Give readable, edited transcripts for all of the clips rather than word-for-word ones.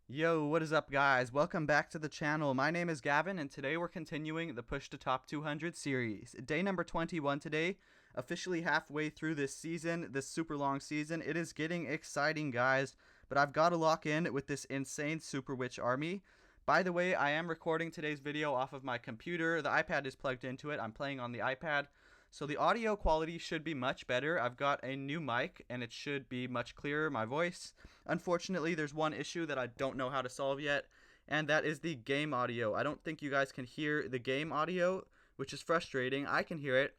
Yo, what is up guys? Welcome back to the channel. My name is Gavin and today we're continuing the Push to Top 200 series. Day number 21 today, officially halfway through this season, this super long season. It is getting exciting guys, but I've got to lock in with this insane Super Witch army. By the way, I am recording today's video off of my computer. The iPad is plugged into it. I'm playing on the iPad. So the audio quality should be much better. I've got a new mic and it should be much clearer, my voice. Unfortunately, there's one issue that I don't know how to solve yet, and that is the game audio. I don't think you guys can hear the game audio, which is frustrating. I can hear it,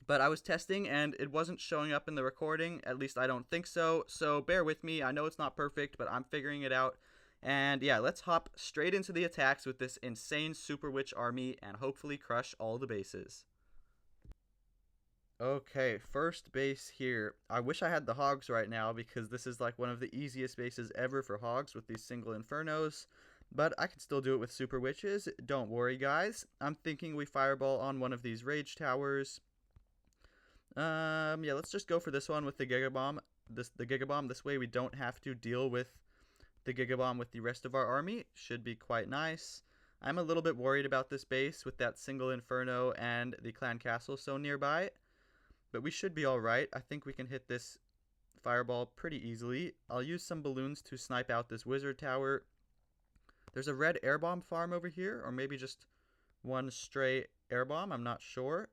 but I was testing and it wasn't showing up in the recording. At least I don't think so. So bear with me. I know it's not perfect, but I'm figuring it out. And yeah, let's hop straight into the attacks with this insane Super Witch army and hopefully crush all the bases. Okay, first base here. I wish I had the hogs right now because this is like one of the easiest bases ever for hogs with these single infernos. But I can still do it with super witches. Don't worry, guys. I'm thinking we fireball on one of these rage towers. Yeah, let's just go for this one with the Giga Bomb. The Giga Bomb. This way we don't have to deal with the Giga Bomb with the rest of our army. Should be quite nice. I'm a little bit worried about this base with that single inferno and the clan castle so nearby. But we should be alright. I think we can hit this fireball pretty easily. I'll use some balloons to snipe out this wizard tower. There's a red air bomb farm over here, or maybe just one stray air bomb. I'm not sure.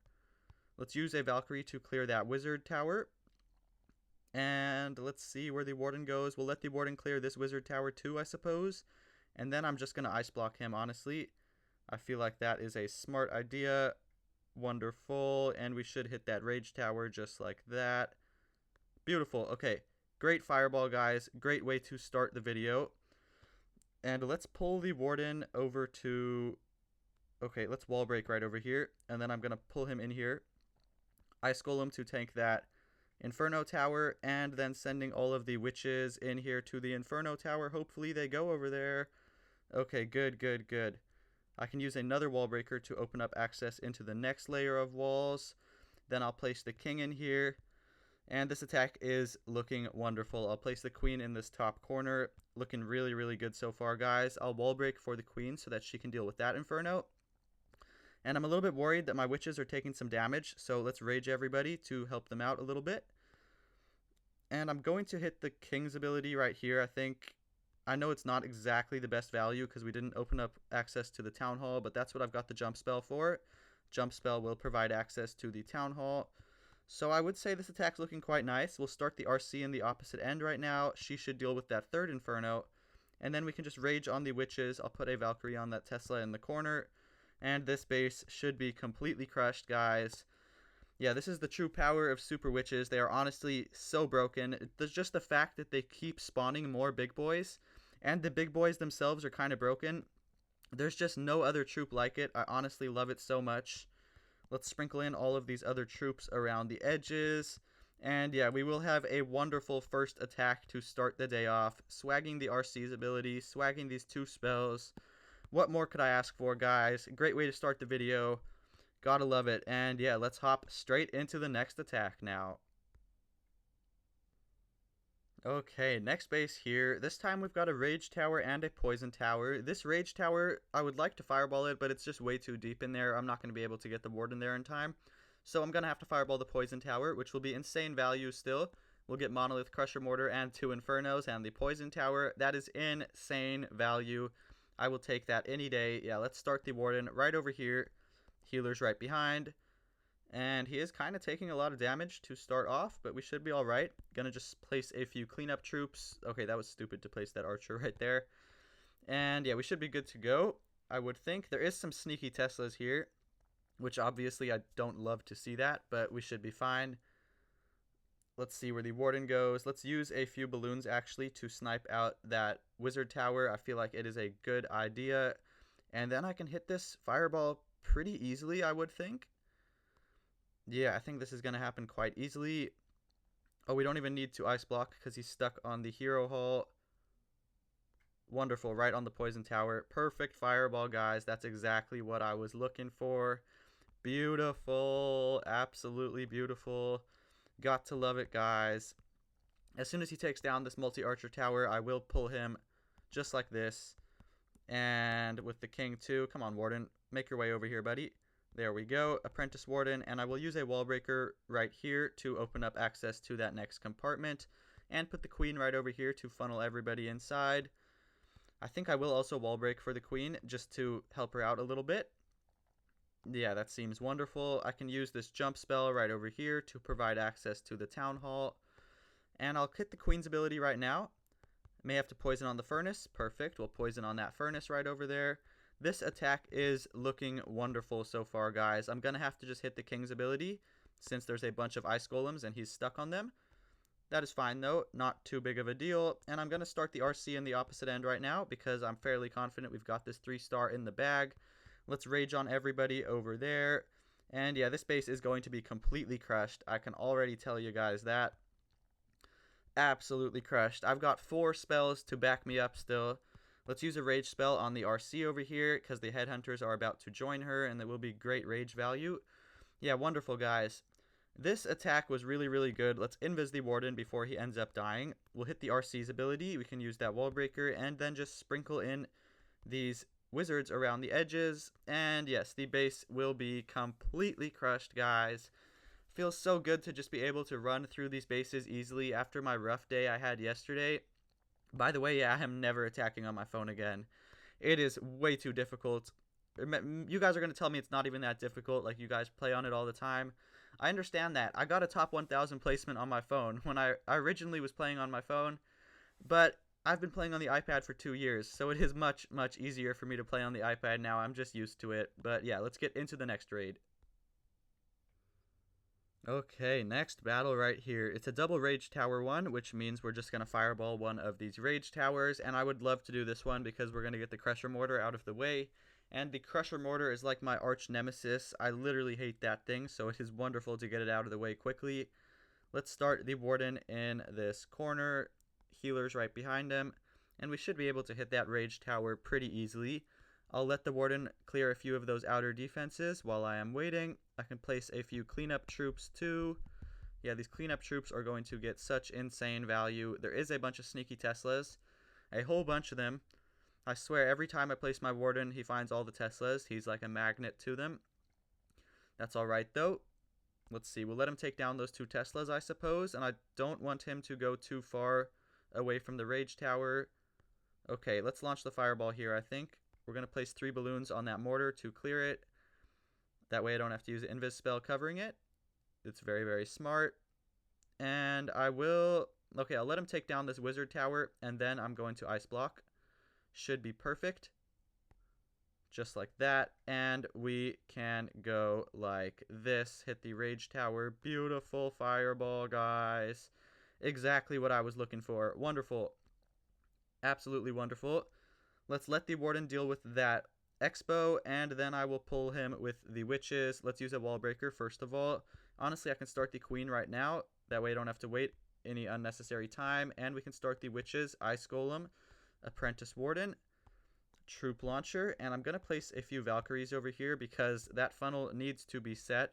Let's use a Valkyrie to clear that wizard tower. And let's see where the warden goes. We'll let the warden clear this wizard tower too, I suppose. And then I'm just going to ice block him, honestly. I feel like that is a smart idea. Wonderful, and we should hit that rage tower just like that. Beautiful. Okay, great fireball, guys. Great way to start the video. And let's pull the warden over to... Okay, let's wall break right over here, and then I'm going to pull him in here. Ice Golem to tank that Inferno Tower, and then sending all of the witches in here to the Inferno Tower. Hopefully they go over there. Okay, good, good, good. I can use another wall breaker to open up access into the next layer of walls. Then I'll place the king in here. And this attack is looking wonderful. I'll place the queen in this top corner. Looking really, really good so far, guys. I'll wall break for the queen so that she can deal with that inferno. And I'm a little bit worried that my witches are taking some damage. So let's rage everybody to help them out a little bit. And I'm going to hit the king's ability right here, I think. I know it's not exactly the best value because we didn't open up access to the town hall, but that's what I've got the jump spell for. Jump spell will provide access to the town hall. So I would say this attack's looking quite nice. We'll start the RC in the opposite end right now. She should deal with that third inferno. And then we can just rage on the witches. I'll put a Valkyrie on that Tesla in the corner. And this base should be completely crushed, guys. Yeah, this is the true power of super witches. They are honestly so broken. There's just the fact that they keep spawning more big boys, and the big boys themselves are kind of broken. There's just no other troop like it. I honestly love it so much. Let's sprinkle in all of these other troops around the edges. And yeah, we will have a wonderful first attack to start the day off. Swagging the RC's ability, swagging these two spells. What more could I ask for, guys? Great way to start the video. Gotta love it. And yeah, let's hop straight into the next attack now. Okay, next base here. This time we've got a rage tower and a poison tower. This rage tower, I would like to fireball it, but it's just way too deep in there. I'm not going to be able to get the warden there in time. So I'm going to have to fireball the poison tower, which will be insane value still. We'll get Monolith Crusher Mortar and 2 Infernos, and the poison tower. That is insane value. I will take that any day. Yeah, let's start the warden right over here. Healer's right behind. And he is kind of taking a lot of damage to start off, but we should be alright. Gonna just place a few cleanup troops. Okay, that was stupid to place that archer right there. And yeah, we should be good to go, I would think. There is some sneaky Teslas here, which obviously I don't love to see that, but we should be fine. Let's see where the warden goes. Let's use a few balloons actually to snipe out that wizard tower. I feel like it is a good idea. And then I can hit this fireball pretty easily, I would think. Yeah, I think this is going to happen quite easily. Oh, we don't even need to ice block because he's stuck on the hero hall. Wonderful, right on the poison tower. Perfect fireball, guys. That's exactly what I was looking for. Beautiful, absolutely beautiful. Got to love it, guys. As soon as he takes down this multi-archer tower, I will pull him just like this. And with the king too. Come on, Warden. Make your way over here, buddy. There we go. Apprentice Warden. And I will use a wall breaker right here to open up access to that next compartment. And put the queen right over here to funnel everybody inside. I think I will also wall break for the queen just to help her out a little bit. Yeah, that seems wonderful. I can use this jump spell right over here to provide access to the town hall. And I'll hit the queen's ability right now. May have to poison on the furnace. Perfect. We'll poison on that furnace right over there. This attack is looking wonderful so far, guys. I'm going to have to just hit the king's ability since there's a bunch of ice golems and he's stuck on them. That is fine, though. Not too big of a deal. And I'm going to start the RC in the opposite end right now because I'm fairly confident we've got this 3-star in the bag. Let's rage on everybody over there. And yeah, this base is going to be completely crushed. I can already tell you guys that. Absolutely crushed. I've got 4 spells to back me up still. Let's use a rage spell on the RC over here because the headhunters are about to join her and there will be great rage value. Yeah, wonderful, guys. This attack was really, really good. Let's invis the Warden before he ends up dying. We'll hit the RC's ability. We can use that wall breaker and then just sprinkle in these wizards around the edges. And yes, the base will be completely crushed, guys. Feels so good to just be able to run through these bases easily after my rough day I had yesterday. By the way, yeah, I am never attacking on my phone again. It is way too difficult. You guys are going to tell me it's not even that difficult, like you guys play on it all the time. I understand that. I got a top 1000 placement on my phone when I originally was playing on my phone, but I've been playing on the iPad for 2 years, so it is much, much easier for me to play on the iPad now. I'm just used to it. But yeah, let's get into the next raid. Okay, next battle right here. It's a double rage tower one, which means we're just going to fireball one of these rage towers, and I would love to do this one because we're going to get the Crusher Mortar out of the way, and the Crusher Mortar is like my arch nemesis. I literally hate that thing, so it is wonderful to get it out of the way quickly. Let's start the Warden in this corner, healers right behind him, and we should be able to hit that rage tower pretty easily. I'll let the Warden clear a few of those outer defenses while I am waiting. I can place a few cleanup troops too. Yeah, these cleanup troops are going to get such insane value. There is a bunch of sneaky Teslas, a whole bunch of them. I swear every time I place my Warden, he finds all the Teslas. He's like a magnet to them. That's alright though. Let's see, we'll let him take down those 2 Teslas, I suppose, and I don't want him to go too far away from the rage tower. Okay, let's launch the fireball here, I think. We're going to place 3 balloons on that mortar to clear it. That way I don't have to use an invis spell covering it. It's very, very smart. And I will... Okay, I'll let him take down this wizard tower, and then I'm going to ice block. Should be perfect. Just like that. And we can go like this. Hit the rage tower. Beautiful fireball, guys. Exactly what I was looking for. Wonderful. Absolutely wonderful. Let's let the Warden deal with that Expo, and then I will pull him with the witches. Let's use a wall breaker first of all. Honestly, I can start the queen right now. That way I don't have to wait any unnecessary time. And we can start the witches, Ice Golem, Apprentice Warden, Troop Launcher. And I'm going to place a few Valkyries over here because that funnel needs to be set.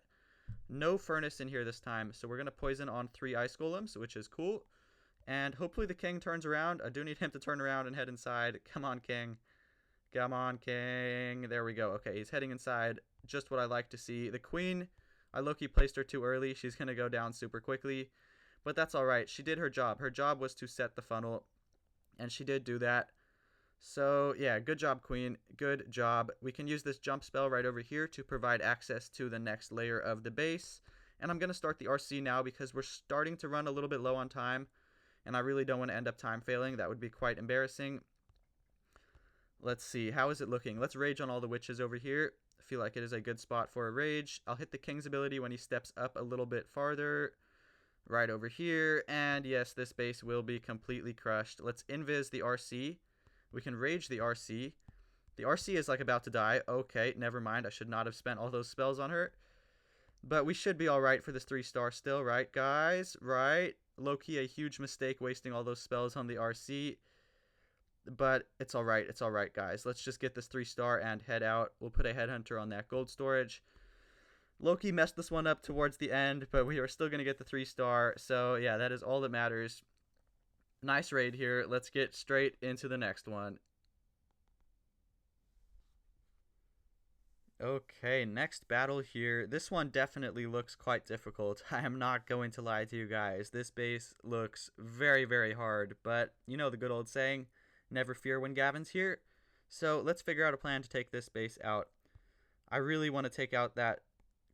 No furnace in here this time. So we're going to poison on 3 Ice Golems, which is cool. And hopefully the king turns around. I do need him to turn around and head inside. Come on, king. Come on, king. There we go. Okay, he's heading inside. Just what I like to see. The queen, I low-key placed her too early. She's going to go down super quickly. But that's alright. She did her job. Her job was to set the funnel. And she did do that. So, yeah, good job, queen. Good job. We can use this jump spell right over here to provide access to the next layer of the base. And I'm going to start the RC now because we're starting to run a little bit low on time. And I really don't want to end up time failing. That would be quite embarrassing. Let's see. How is it looking? Let's rage on all the witches over here. I feel like it is a good spot for a rage. I'll hit the king's ability when he steps up a little bit farther. Right over here. And yes, this base will be completely crushed. Let's invis the RC. We can rage the RC. The RC is like about to die. Okay, never mind. I should not have spent all those spells on her. But we should be alright for this 3-star still, right, guys? Right? Low-key a huge mistake wasting all those spells on the RC. But it's alright. It's alright, guys. Let's just get this 3-star and head out. We'll put a headhunter on that gold storage. Loki messed this one up towards the end, but we are still going to get the 3-star. So, yeah, that is all that matters. Nice raid here. Let's get straight into the next one. Okay, next battle here. This one definitely looks quite difficult. I am not going to lie to you guys. This base looks very, very hard, but you know the good old saying, never fear when Gavin's here. So let's figure out a plan to take this base out. I really want to take out that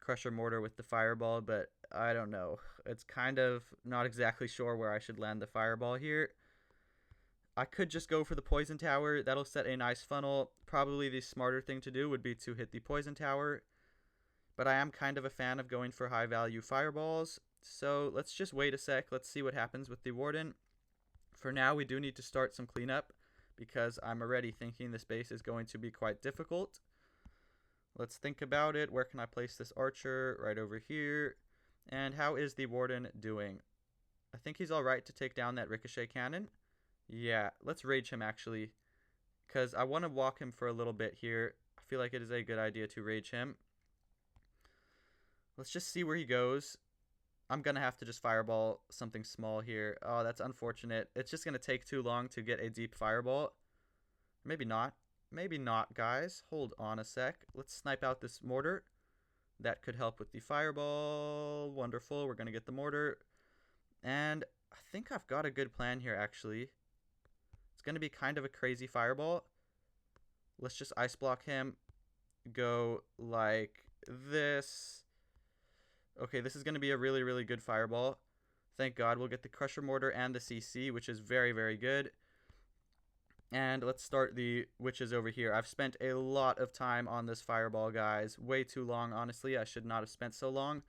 Crusher Mortar with the Fireball, but I don't know. It's kind of not exactly sure where I should land the Fireball here. I could just go for the Poison Tower. That'll set a nice funnel. Probably the smarter thing to do would be to hit the Poison Tower. But I am kind of a fan of going for high value fireballs. So let's just wait a sec. Let's see what happens with the Warden. For now, we do need to start some cleanup because I'm already thinking this base is going to be quite difficult. Let's think about it. Where can I place this archer? Right over here. And how is the Warden doing? I think he's alright to take down that ricochet cannon. Yeah, let's rage him actually, because I want to walk him for a little bit here. I feel like it is a good idea to rage him. Let's just see where he goes. I'm going to have to just fireball something small here. Oh, that's unfortunate. It's just going to take too long to get a deep fireball. Maybe not. Maybe not, guys. Hold on a sec. Let's snipe out this mortar. That could help with the fireball. Wonderful. We're going to get the mortar. And I think I've got a good plan here, actually. Going to be kind of a crazy fireball. Let's just ice block him. Go like this. Okay, this is going to be a really, really good fireball. Thank God we'll get the Crusher Mortar and the CC, which is very, very good. And let's start the witches over here. I've spent a lot of time on this fireball, guys. Way too long, honestly. I should not have spent so long.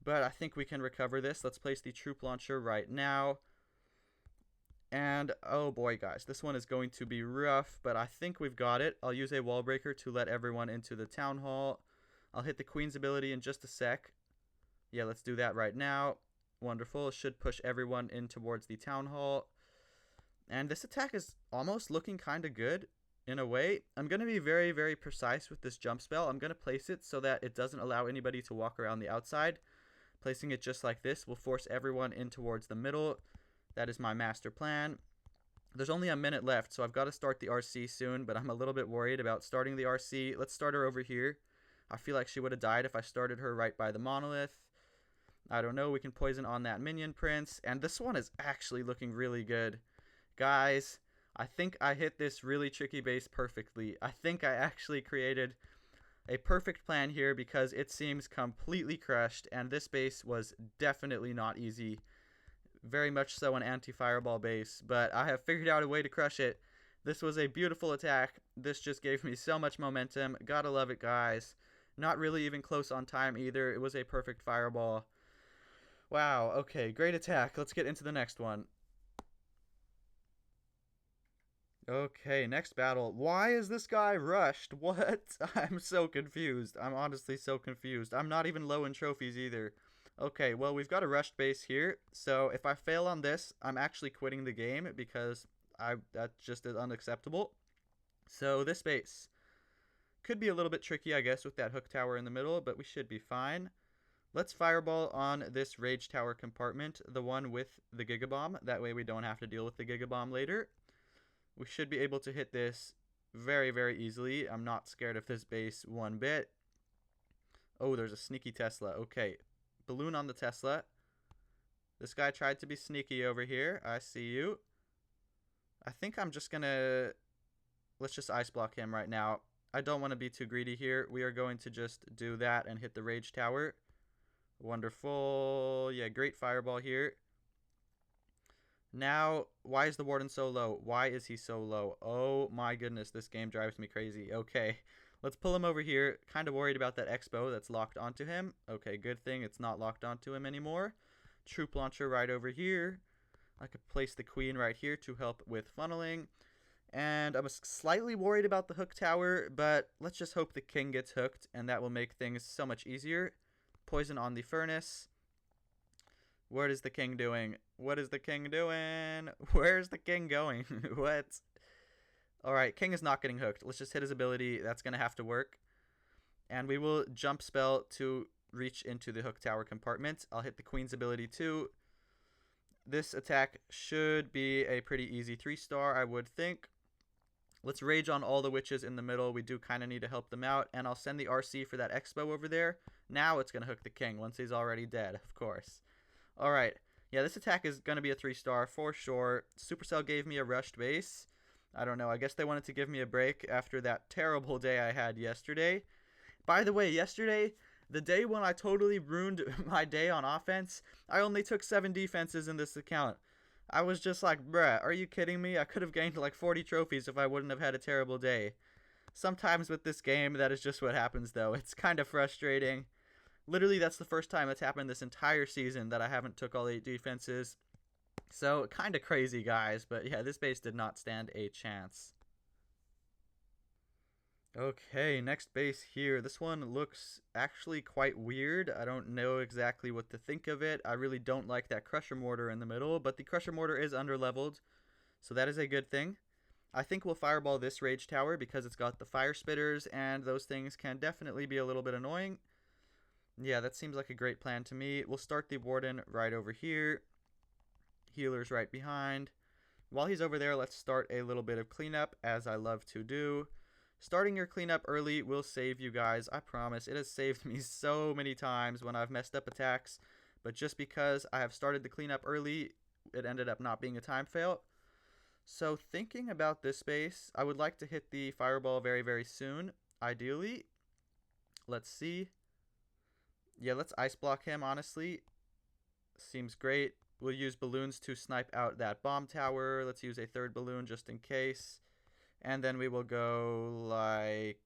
But I think we can recover this. Let's place the troop launcher right now. And, oh boy, guys, this one is going to be rough, but I think we've got it. I'll use a wall breaker to let everyone into the town hall. I'll hit the queen's ability in just a sec. Yeah, let's do that right now. Wonderful. It should push everyone in towards the town hall. And this attack is almost looking kind of good in a way. I'm going to be very, very precise with this jump spell. I'm going to place it so that it doesn't allow anybody to walk around the outside. Placing it just like this will force everyone in towards the middle. That is my master plan. There's only a minute left, so I've got to start the RC soon, but I'm a little bit worried about starting the RC. Let's start her over here. I feel like she would have died if I started her right by the monolith. I don't know. We can poison on that minion prince, and this one is actually looking really good. Guys, I think I hit this really tricky base perfectly. I think I actually created a perfect plan here because it seems completely crushed, and this base was definitely not easy. Very much so an anti-fireball base, but I have figured out a way to crush it. This was a beautiful attack. This just gave me so much momentum. Gotta love it, guys. Not really even close on time either. It was a perfect fireball. Wow, okay, great attack. Let's get into the next one. Okay, next battle. Why is this guy rushed? What? I'm so confused. I'm honestly so confused. I'm not even low in trophies either. Okay, well, we've got a rushed base here, so if I fail on this, I'm actually quitting the game because that just is unacceptable. So this base could be a little bit tricky, I guess, with that hook tower in the middle, but we should be fine. Let's fireball on this rage tower compartment, the one with the Gigabomb. That way we don't have to deal with the Gigabomb later. We should be able to hit this very, very easily. I'm not scared of this base one bit. Oh, there's a sneaky Tesla. Okay. Balloon on the Tesla. This guy tried to be sneaky over here. I see you. I think I'm just gonna... Let's just ice block him right now. I don't want to be too greedy here. We are going to just do that and hit the rage tower. Wonderful. Yeah, great fireball here. Now, why is the Warden so low? Why is he so low? Oh my goodness, this game drives me crazy. Okay. Let's pull him over here. Kind of worried about that Expo that's locked onto him. Okay, good thing it's not locked onto him anymore. Troop launcher right over here. I could place the queen right here to help with funneling. And I'm slightly worried about the hook tower, but let's just hope the king gets hooked, and that will make things so much easier. Poison on the furnace. What is the king doing? What is the king doing? Where's the king going? What? Alright, king is not getting hooked. Let's just hit his ability. That's going to have to work. And we will jump spell to reach into the hook tower compartment. I'll hit the queen's ability too. this attack should be a pretty easy 3-star, I would think. Let's rage on all the witches in the middle. We do kind of need to help them out. And I'll send the RC for that Expo over there. Now it's going to hook the king once he's already dead, of course. Alright. Yeah, this attack is going to be a 3-star for sure. Supercell gave me a rushed base. I don't know. I guess they wanted to give me a break after that terrible day I had yesterday. By the way, yesterday, the day when I totally ruined my day on offense, I only took 7 defenses in this account. I was just like, bruh, are you kidding me? I could have gained like 40 trophies if I wouldn't have had a terrible day. Sometimes with this game, that is just what happens, though. It's kind of frustrating. Literally, that's the first time it's happened this entire season that I haven't took all 8 defenses. So, kind of crazy, guys. But yeah, this base did not stand a chance. Okay, next base here. This one looks actually quite weird. I don't know exactly what to think of it. I really don't like that Crusher Mortar in the middle, but the Crusher Mortar is underleveled, so that is a good thing. I think we'll fireball this Rage Tower because it's got the Fire Spitters, and those things can definitely be a little bit annoying. Yeah, that seems like a great plan to me. We'll start the Warden right over here. Healer's right behind. While he's over there, let's start a little bit of cleanup, as I love to do. Starting your cleanup early will save you guys, I promise. It has saved me so many times when I've messed up attacks, but just because I have started the cleanup early, it ended up not being a time fail. So thinking about this base, I would like to hit the fireball very, very soon, ideally. Let's see. Yeah, let's ice block him, honestly. Seems great. We'll use balloons to snipe out that bomb tower. Let's use a 3rd balloon just in case. And then we will go like...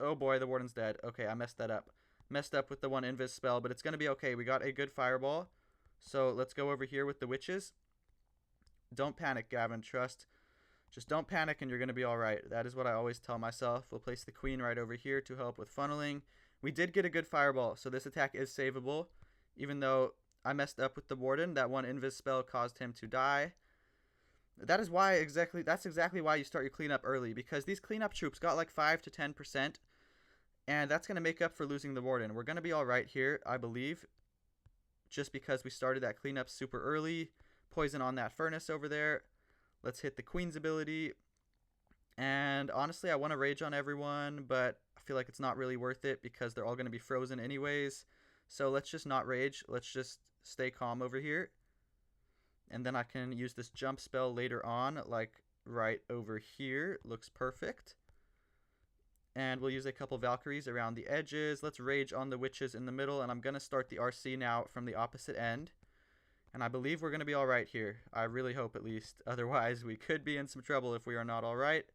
Oh boy, the Warden's dead. Okay, I messed that up. Messed up with the 1 invis spell, but it's going to be okay. We got a good fireball. So let's go over here with the witches. Don't panic, Gavin. Trust. Just don't panic and you're going to be alright. That is what I always tell myself. We'll place the queen right over here to help with funneling. We did get a good fireball, so this attack is savable. Even though I messed up with the Warden, that 1 invis spell caused him to die. That's exactly why you start your cleanup early, because these cleanup troops got like 5 to 10%, and that's going to make up for losing the Warden. We're going to be alright here, I believe, just because we started that cleanup super early. Poison on that furnace over there. Let's hit the Queen's ability, and honestly, I want to rage on everyone, but I feel like it's not really worth it because they're all going to be frozen anyways, so let's just not rage. Let's just stay calm over here. And then I can use this jump spell later on, like right over here. Looks perfect. And we'll use a couple Valkyries around the edges. Let's rage on the witches in the middle. And I'm going to start the RC now from the opposite end. And I believe we're going to be alright here. I really hope at least. Otherwise, we could be in some trouble if we are not alright.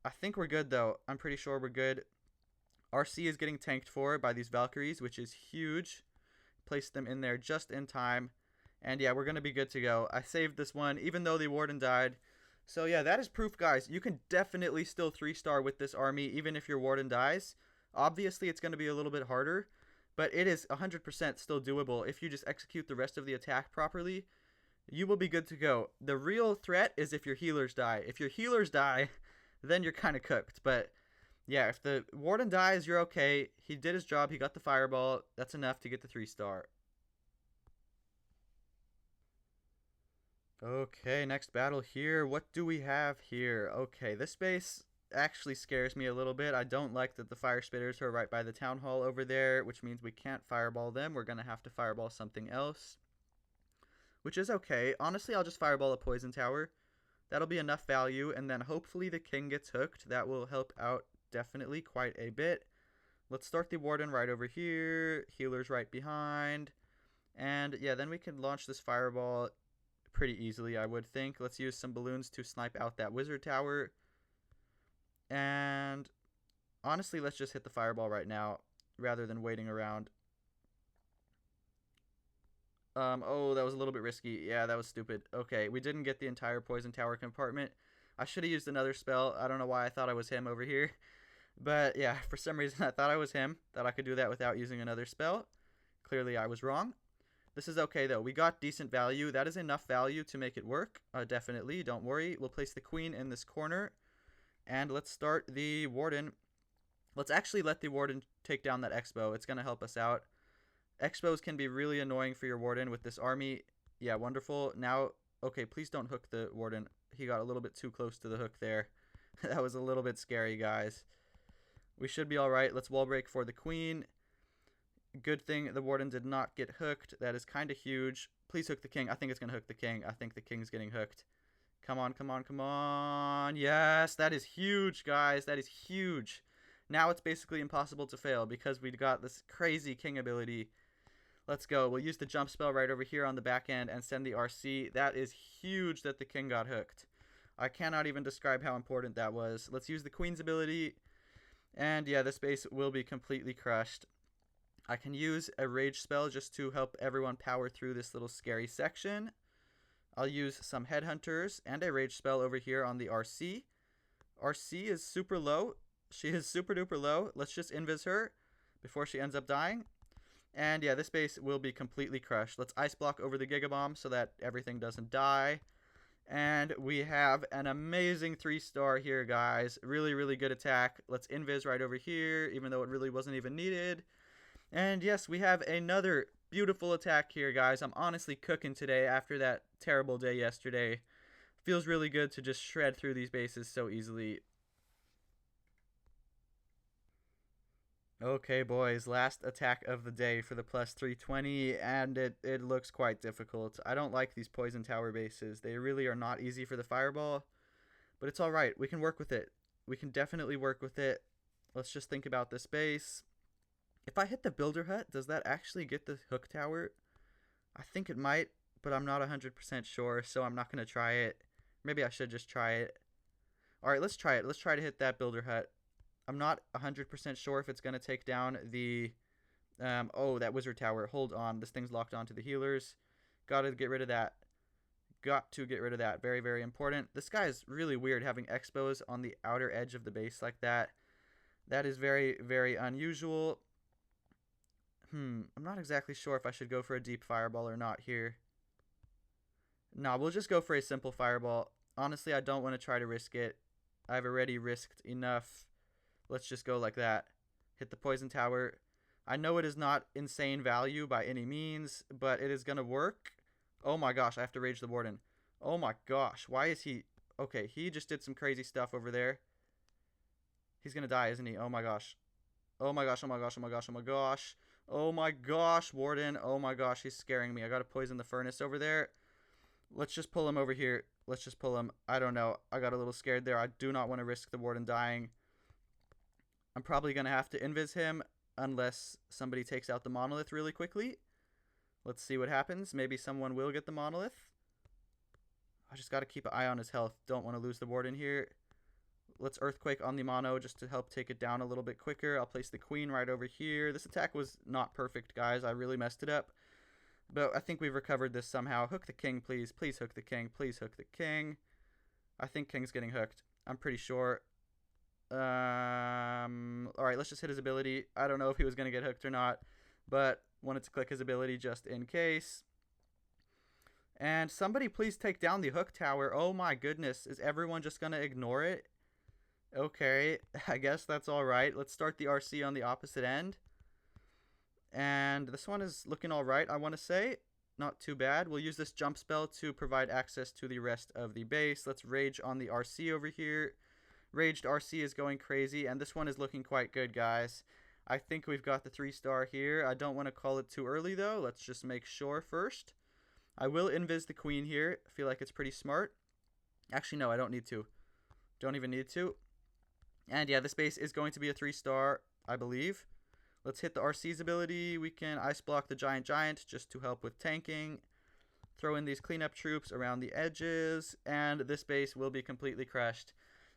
I think we're good though. I'm pretty sure we're good. RC is getting tanked for by these Valkyries, which is huge. Place them in there just in time. And yeah, we're going to be good to go. I saved this one, even though the Warden died. So yeah, that is proof, guys. You can definitely still 3-star with this army, even if your Warden dies. Obviously, it's going to be a little bit harder, but it is 100% still doable. If you just execute the rest of the attack properly, you will be good to go. The real threat is if your healers die. If your healers die, then you're kind of cooked. But yeah, if the Warden dies, you're okay. He did his job. He got the fireball. That's enough to get the 3-star. Okay, next battle here. What do we have here? Okay, this base actually scares me a little bit. I don't like that the Fire Spitters are right by the Town Hall over there, which means we can't fireball them. We're going to have to fireball something else, which is okay. Honestly, I'll just fireball a Poison Tower. That'll be enough value, and then hopefully the King gets hooked. That will help out definitely quite a bit. Let's start the Warden right over here. Healer's right behind. And yeah, then we can launch this fireball pretty easily, I would think. Let's use some balloons to snipe out that Wizard Tower. And honestly, let's just hit the fireball right now rather than waiting around. Oh, that was a little bit risky. Yeah, that was stupid. Okay, we didn't get the entire Poison Tower compartment. I should have used another spell. I don't know why I thought I was him over here. But yeah, for some reason I thought I was him, that I could do that without using another spell. Clearly I was wrong. This is okay though. We got decent value. That is enough value to make it work. Definitely. Don't worry. We'll place the Queen in this corner. And let's start the Warden. Let's actually let the Warden take down that Expo. It's going to help us out. Expos can be really annoying for your Warden with this army. Yeah, wonderful. Now, okay, please don't hook the Warden. He got a little bit too close to the hook there. That was a little bit scary, guys. We should be alright. Let's wall break for the Queen. Good thing the Warden did not get hooked. That is kind of huge. Please hook the King. I think it's going to hook the King. I think the King's getting hooked. Come on, come on, come on. Yes, that is huge, guys. That is huge. Now it's basically impossible to fail because we got this crazy King ability. Let's go. We'll use the jump spell right over here on the back end and send the RC. That is huge that the King got hooked. I cannot even describe how important that was. Let's use the Queen's ability. And yeah, this base will be completely crushed. I can use a rage spell just to help everyone power through this little scary section. I'll use some headhunters and a rage spell over here on the RC. RC is super low. She is super duper low. Let's just invis her before she ends up dying. And yeah, this base will be completely crushed. Let's ice block over the Giga Bomb so that everything doesn't die. And we have an amazing 3-star here, guys. Really, really good attack. Let's invis right over here, even though it really wasn't even needed. And yes, we have another beautiful attack here, guys. I'm honestly cooking today after that terrible day yesterday. Feels really good to just shred through these bases so easily. Okay, boys, last attack of the day for the plus 320, and it looks quite difficult. I don't like these poison tower bases. They really are not easy for the fireball, but it's all right. We can work with it. We can definitely work with it. Let's just think about this base. If I hit the builder hut, does that actually get the hook tower? I think it might, but I'm not 100% sure, so I'm not going to try it. Maybe I should just try it. All right, let's try it. Let's try to hit that builder hut. I'm not 100% sure if it's going to take down the... oh, that wizard tower. Hold on. This thing's locked onto the healers. Got to get rid of that. Got to get rid of that. Very, very important. This guy is really weird having expos on the outer edge of the base like that. That is very, very unusual. I'm not exactly sure if I should go for a deep fireball or not here. Nah, we'll just go for a simple fireball. Honestly, I don't want to try to risk it. I've already risked enough. Let's just go like that. Hit the poison tower. I know it is not insane value by any means, but it is going to work. Oh my gosh, I have to rage the Warden. Oh my gosh, why is he... Okay, he just did some crazy stuff over there. He's going to die, isn't he? Oh my gosh. Oh my gosh, oh my gosh, oh my gosh, oh my gosh. Oh my gosh, Warden. Oh my gosh, he's scaring me. I got to poison the furnace over there. Let's just pull him over here. Let's just pull him. I don't know. I got a little scared there. I do not want to risk the Warden dying. I'm probably going to have to invis him unless somebody takes out the monolith really quickly. Let's see what happens. Maybe someone will get the monolith. I just got to keep an eye on his health. Don't want to lose the Warden here. Let's earthquake on the mono just to help take it down a little bit quicker. I'll place the Queen right over here. This attack was not perfect, guys. I really messed it up. But I think we've recovered this somehow. Hook the King, please. Please hook the King. Please hook the King. I think King's getting hooked. I'm pretty sure. Alright, let's just hit his ability. I don't know if he was going to get hooked or not, but wanted to click his ability just in case. And somebody please take down the hook tower. Oh my goodness, is everyone just going to ignore it? Okay, I guess that's alright. Let's start the RC on the opposite end. And this one is looking alright, I want to say. Not too bad. We'll use this jump spell to provide access to the rest of the base. Let's rage on the RC over here. Raged RC is going crazy, and this one is looking quite good, guys. I think we've got the 3-star here. I don't want to call it too early, though. Let's just make sure first. I will invis the Queen here. I feel like it's pretty smart. Actually, no, I don't need to. Don't even need to. And yeah, this base is going to be a 3-star, I believe. Let's hit the RC's ability. We can ice block the Giant just to help with tanking. Throw in these cleanup troops around the edges, and this base will be completely crushed.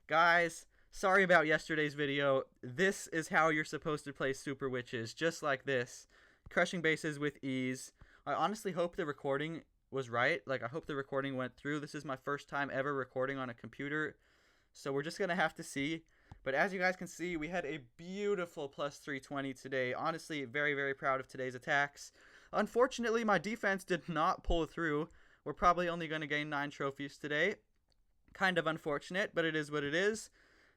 Guys, sorry about yesterday's video. This is how you're supposed to play Super Witches, just like this. Crushing bases with ease. I honestly hope the recording was right. Like, I hope the recording went through. This is my first time ever recording on a computer, so we're just going to have to see. But as you guys can see, we had a beautiful plus 320 today. Honestly, very, very proud of today's attacks. Unfortunately, my defense did not pull through. We're probably only going to gain 9 trophies today. Kind of unfortunate, but it is what it is.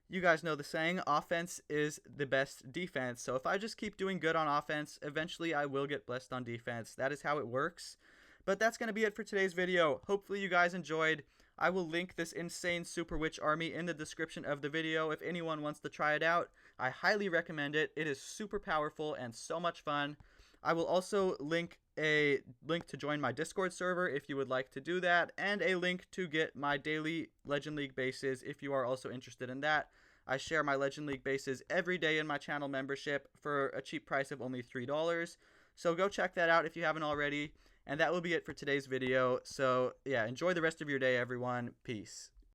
You guys know the saying, offense is the best defense. So if I just keep doing good on offense, eventually I will get blessed on defense. That is how it works. But that's going to be it for today's video. Hopefully you guys enjoyed. I will link this insane Super Witch army in the description of the video if anyone wants to try it out. I highly recommend it. It is super powerful and so much fun. I will also link a link to join my Discord server if you would like to do that, and a link to get my daily Legend League bases if you are also interested in that. I share my Legend League bases every day in my channel membership for a cheap price of only $3. So go check that out if you haven't already. And that will be it for today's video. So yeah, enjoy the rest of your day, everyone. Peace.